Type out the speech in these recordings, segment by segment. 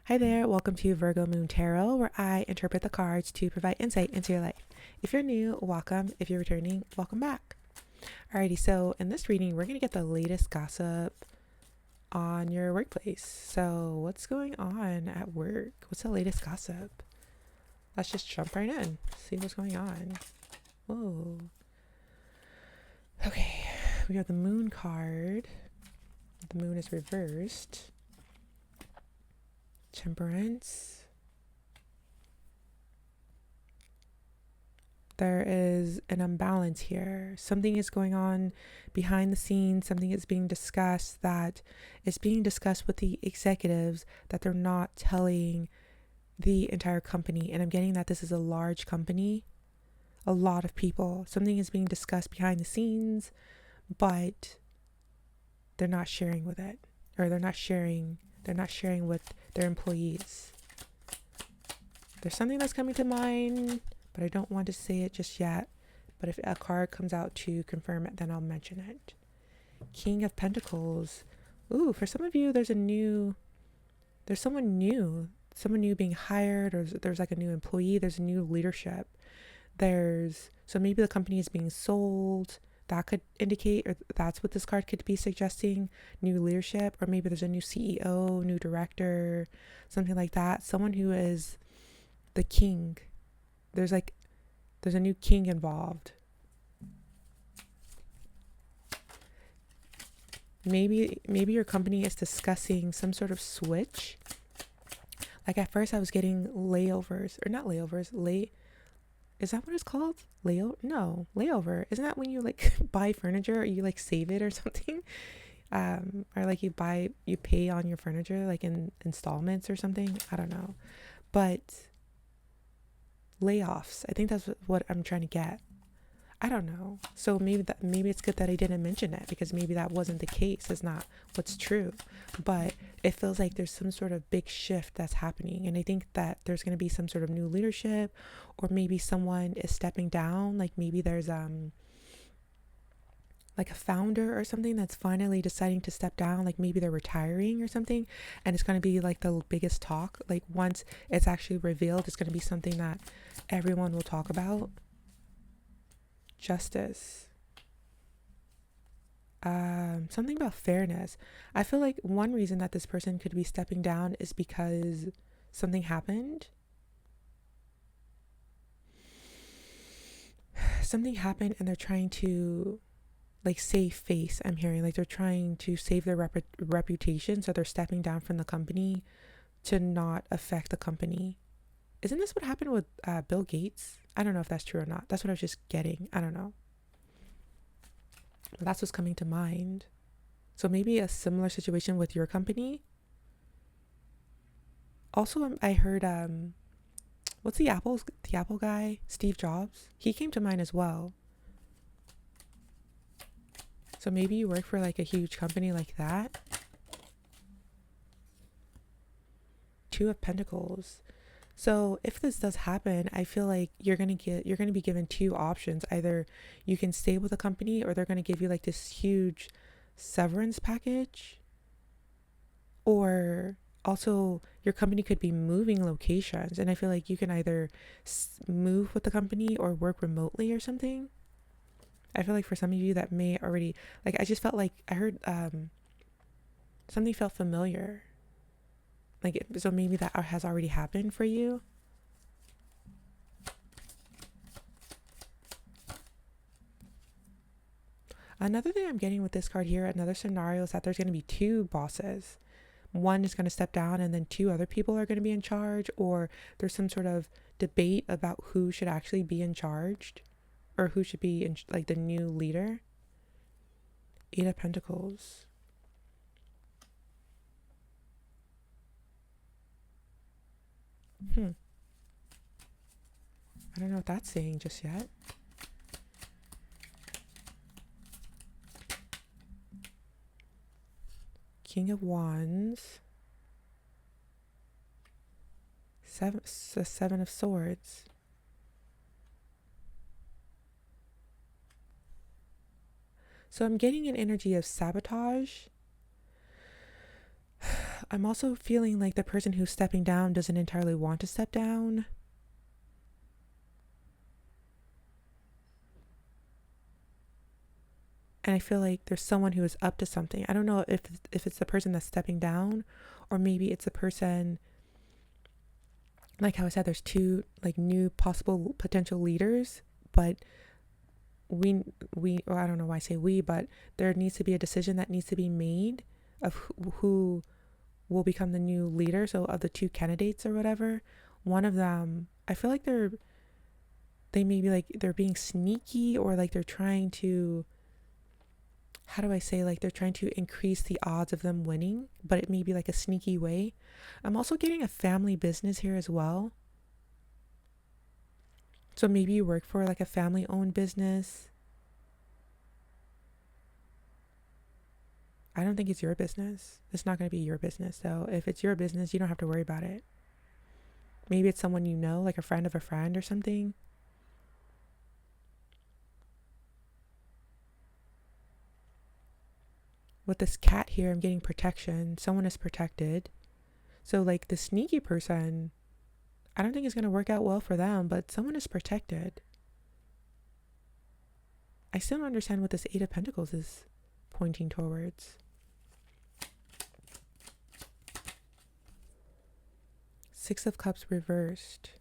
Hi there, welcome to Virgo Moon Tarot, where I interpret the cards to provide insight into your life. If you're new, welcome. If you're returning, welcome back. Alrighty, so in this reading, we're going to get the latest gossip on your workplace. So, what's going on at work? What's the latest gossip? Let's just jump right in, see what's going on. Whoa. Okay, we have the Moon card. The Moon is reversed. Temperance. There is an imbalance here. Something is going on behind the scenes. Something is being discussed that is being discussed with the executives that they're not telling the entire company. And I'm getting that this is a large company, a lot of people. Something is being discussed behind the scenes, but they're not sharing with it, or they're not sharing with their employees. There's something that's coming to mind, but I don't want to say it just yet. But if a card comes out to confirm it, then I'll mention it. King of Pentacles. Ooh, for some of you, there's someone new being hired, or there's like a new employee, there's a new leadership. So maybe the company is being sold. That could indicate, or that's what this card could be suggesting, new leadership, or maybe there's a new CEO, new director, something like that. Someone who is the king. There's a new king involved. Maybe your company is discussing some sort of switch. Like at first I was getting layovers, or not layovers, is that what it's called? Layover. Isn't that when you like buy furniture, or you like save it or something? Or like you pay on your furniture like in installments or something. I don't know. But layoffs, I think that's what I'm trying to get. I don't know. So maybe it's good that I didn't mention it, because maybe that wasn't the case. It's not what's true. But it feels like there's some sort of big shift that's happening. And I think that there's going to be some sort of new leadership, or maybe someone is stepping down. Like maybe there's like a founder or something that's finally deciding to step down. Like maybe they're retiring or something. And it's going to be like the biggest talk. Like once it's actually revealed, it's going to be something that everyone will talk about. Justice. Something about fairness. I feel like one reason that this person could be stepping down is because something happened. Something happened and they're trying to like save face. I'm hearing like they're trying to save their reputation, so they're stepping down from the company to not affect the company. Isn't this what happened with Bill Gates? I don't know if that's true or not. That's what I was just getting. I don't know. But that's what's coming to mind. So maybe a similar situation with your company. Also, I heard what's the Apple guy, Steve Jobs? He came to mind as well. So maybe you work for like a huge company like that. Two of Pentacles. So if this does happen, I feel like you're gonna be given two options. Either you can stay with the company, or they're gonna give you like this huge severance package. Or also your company could be moving locations, and I feel like you can either move with the company or work remotely or something. I feel like for some of you that may already, like, I just felt like I heard something felt familiar, like, so maybe that has already happened for you. Another thing I'm getting with this card here, another scenario, is that there's going to be two bosses. One is going to step down and then two other people are going to be in charge, or there's some sort of debate about who should actually be in charge, or who should be in, like, the new leader. Eight of Pentacles. I don't know what that's saying just yet. King of Wands. Seven of Swords. So I'm getting an energy of sabotage. I'm also feeling like the person who's stepping down doesn't entirely want to step down. And I feel like there's someone who is up to something. I don't know if it's the person that's stepping down, or maybe it's the person, like how I said, there's two like new possible potential leaders, but or I don't know why I say we, but there needs to be a decision that needs to be made of who will become the new leader. So of the two candidates or whatever, one of them, I feel like they may be like they're being sneaky, or like they're trying to, how do I say, like they're trying to increase the odds of them winning, but it may be like a sneaky way. I'm also getting a family business here as well. So maybe you work for like a family owned business. I don't think it's your business. It's not going to be your business. So if it's your business, you don't have to worry about it. Maybe it's someone you know, like a friend of a friend or something. With this cat here, I'm getting protection. Someone is protected. So like the sneaky person, I don't think it's going to work out well for them, but someone is protected. I still don't understand what this Eight of Pentacles is pointing towards. Six of Cups reversed.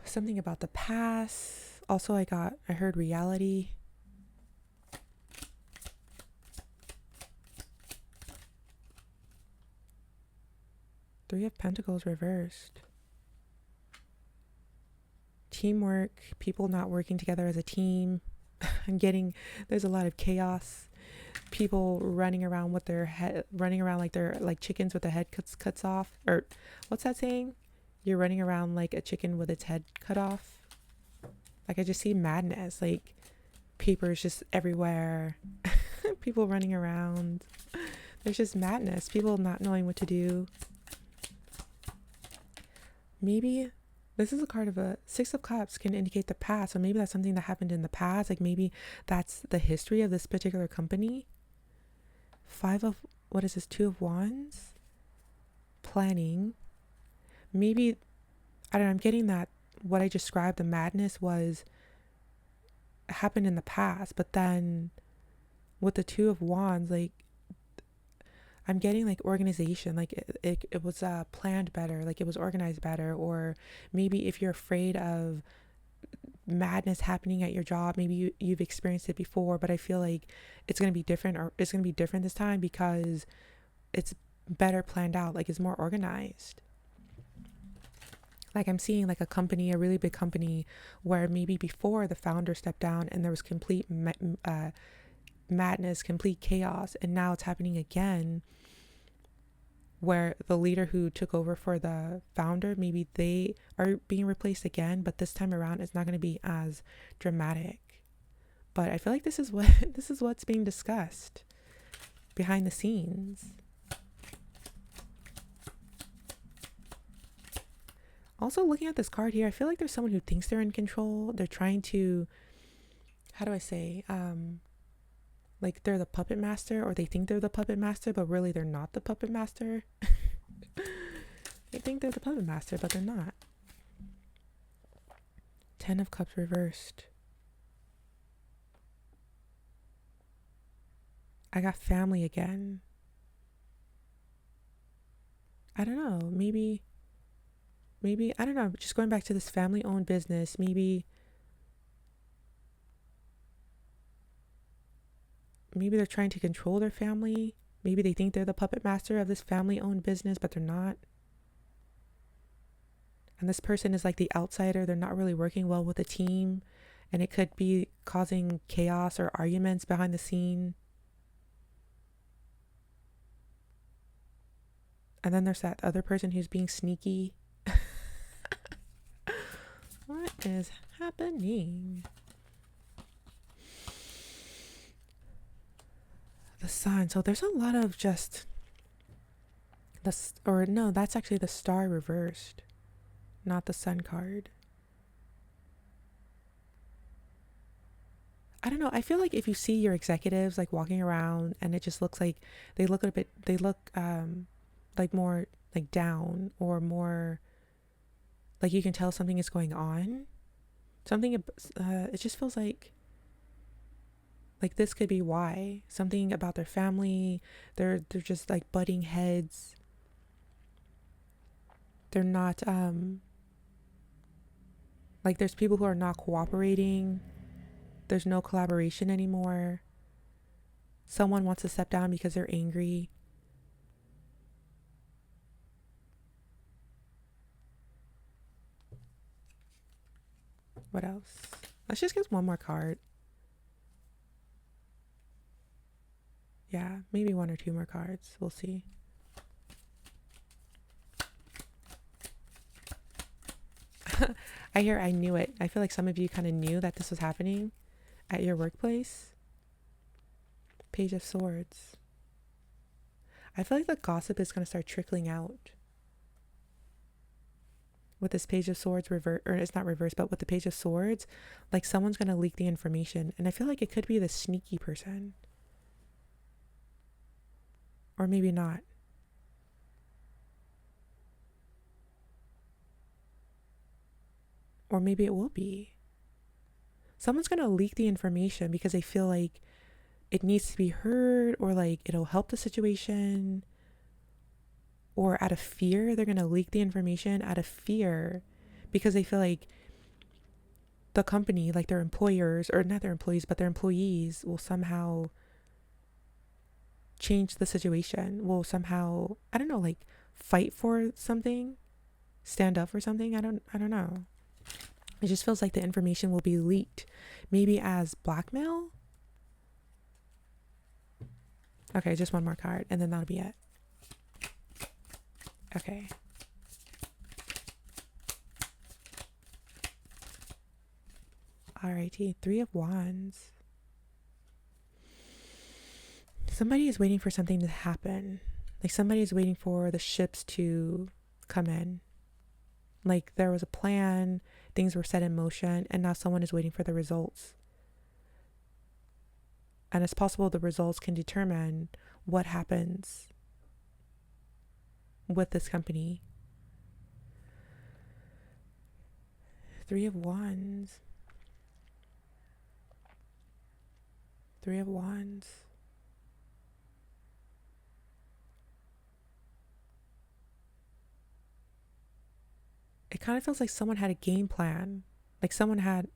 Something about the past. Also, I heard reality. Three of Pentacles reversed. Teamwork, people not working together as a team. There's a lot of chaos. People running around with their head, running around like they're like chickens with their head cuts off. Or what's that saying? You're running around like a chicken with its head cut off. Like I just see madness, like papers just everywhere. People running around. There's just madness. People not knowing what to do. Maybe this is a card of a Six of Cups can indicate the past. So maybe that's something that happened in the past. Like maybe that's the history of this particular company. What is this? Two of Wands. Planning. Maybe, I don't know, I'm getting that what I described, the madness happened in the past. But then with the Two of Wands, like I'm getting like organization, like it was planned better, like it was organized better. Or maybe if you're afraid of madness happening at your job, maybe you've experienced it before, but I feel like it's going to be different, or it's going to be different this time because it's better planned out, like it's more organized. Like I'm seeing like a really big company where maybe before the founder stepped down and there was complete madness, complete chaos, and now it's happening again where the leader who took over for the founder, maybe they are being replaced again, but this time around it's not going to be as dramatic. But I feel like this is what's being discussed behind the scenes. Also, looking at this card here, I feel like there's someone who thinks they're in control. They're trying to, how do I say, like they're the puppet master, or they think they're the puppet master, but really they're not the puppet master. They think they're the puppet master, but they're not. Ten of Cups reversed. I got family again. I don't know, maybe, I don't know, just going back to this family owned business, maybe they're trying to control their family. Maybe they think they're the puppet master of this family owned business, but they're not. And this person is like the outsider. They're not really working well with the team, and it could be causing chaos or arguments behind the scene. And then there's that other person who's being sneaky. What is happening? The Sun. So there's a lot of just that's actually the Star reversed, not the Sun card. I don't know. I feel like if you see your executives like walking around and it just looks like they look like more like down or more like you can tell something is going on. It just feels like this could be why. Something about their family, they're just like butting heads. They're not like there's people who are not cooperating. There's no collaboration anymore. Someone wants to step down because they're angry. What else? Let's just get one more card. Yeah, maybe one or two more cards. We'll see. I knew it. I feel like some of you kind of knew that this was happening at your workplace. Page of Swords. I feel like the gossip is going to start trickling out. With this Page of Swords reverse, or it's not reverse, but with the Page of Swords, like someone's going to leak the information. And I feel like it could be the sneaky person. Or maybe not. Or maybe it will be. Someone's going to leak the information because they feel like it needs to be heard or like it'll help the situation. Or out of fear, they're going to leak the information out of fear because they feel like the company, like their employers, or not their employees, but their employees will somehow change the situation, will somehow, I don't know, like fight for something, stand up for something. I don't know. It just feels like the information will be leaked, maybe as blackmail. Okay, just one more card and then that'll be it. Okay. Alrighty, Three of Wands. Somebody is waiting for something to happen. Like somebody is waiting for the ships to come in. Like there was a plan, things were set in motion, and now someone is waiting for the results. And it's possible the results can determine what happens with this company. Three of Wands. Three of Wands. It kind of feels like someone had a game plan. Like someone had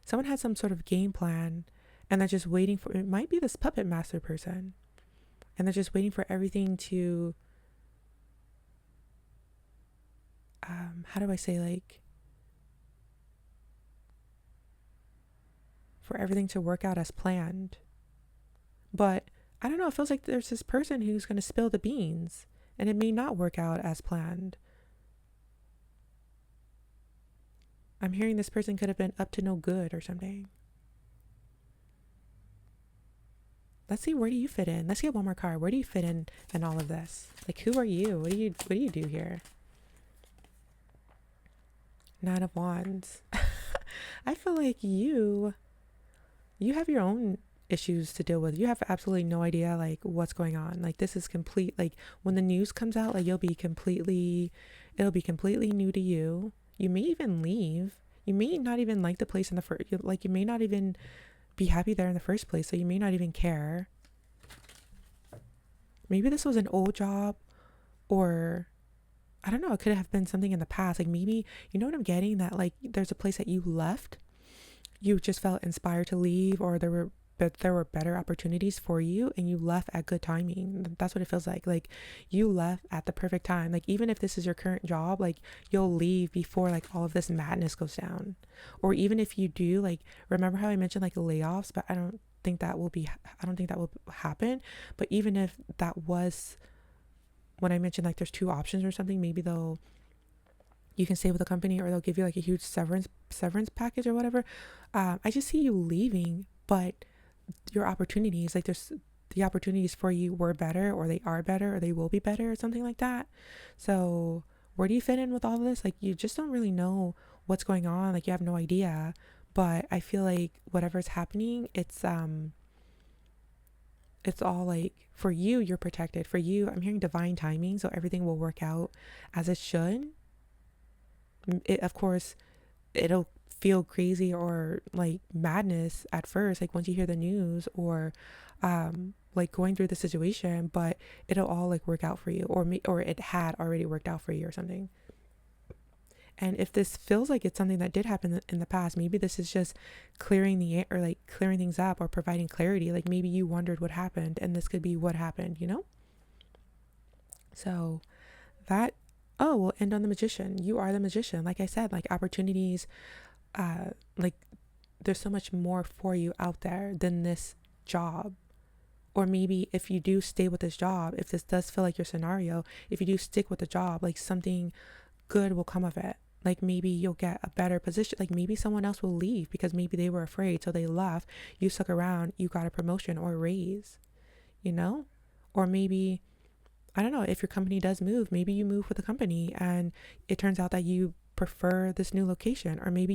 some sort of game plan and they're just waiting for, it might be this puppet master person. And they're just waiting for everything to how do I say, like, for everything to work out as planned. But I don't know, it feels like there's this person who's going to spill the beans and it may not work out as planned. I'm hearing this person could have been up to no good or something. Let's see, where do you fit in? Let's get one more card. Where do you fit in all of this? Like, who are you? What do you do here? Nine of Wands. I feel like you have your own issues to deal with. You have absolutely no idea like what's going on. Like this is complete, like when the news comes out, like it'll be completely new to you. You may even leave. You may not even like the place in the first, like you may not even be happy there in the first place, so you may not even care. Maybe this was an old job, or I don't know, it could have been something in the past. Like maybe, you know what I'm getting? That like there's a place that you left, you just felt inspired to leave, or there were better opportunities for you and you left at good timing. That's what it feels like. Like you left at the perfect time. Like even if this is your current job, like you'll leave before like all of this madness goes down. Or even if you do, like, remember how I mentioned like layoffs, but I don't think that will happen. But even if that was, when I mentioned like there's two options or something, maybe you can stay with the company or they'll give you like a huge severance package or whatever. I just see you leaving, but your opportunities, like there's the opportunities for you were better, or they are better, or they will be better, or something like that. So where do you fit in with all of this? Like you just don't really know what's going on. Like you have no idea, But I feel like whatever's happening, it's all like for you, you're protected. For you, I'm hearing divine timing, so everything will work out as it should. Of course, it'll feel crazy or like madness at first, like once you hear the news or like going through the situation, but it'll all like work out for you, or it had already worked out for you or something. And if this feels like it's something that did happen in the past, maybe this is just clearing or like clearing things up or providing clarity. Like maybe you wondered what happened and this could be what happened, you know? So that, oh, we'll end on the magician. You are the magician. Like I said, like opportunities, like there's so much more for you out there than this job. Or maybe if you do stay with this job, if this does feel like your scenario, if you do stick with the job, like something good will come of it. Like maybe you'll get a better position. Like maybe someone else will leave because maybe they were afraid, so they left. You stuck around, you got a promotion or a raise, you know? Or maybe, I don't know, if your company does move, maybe you move with the company and it turns out that you prefer this new location. Or maybe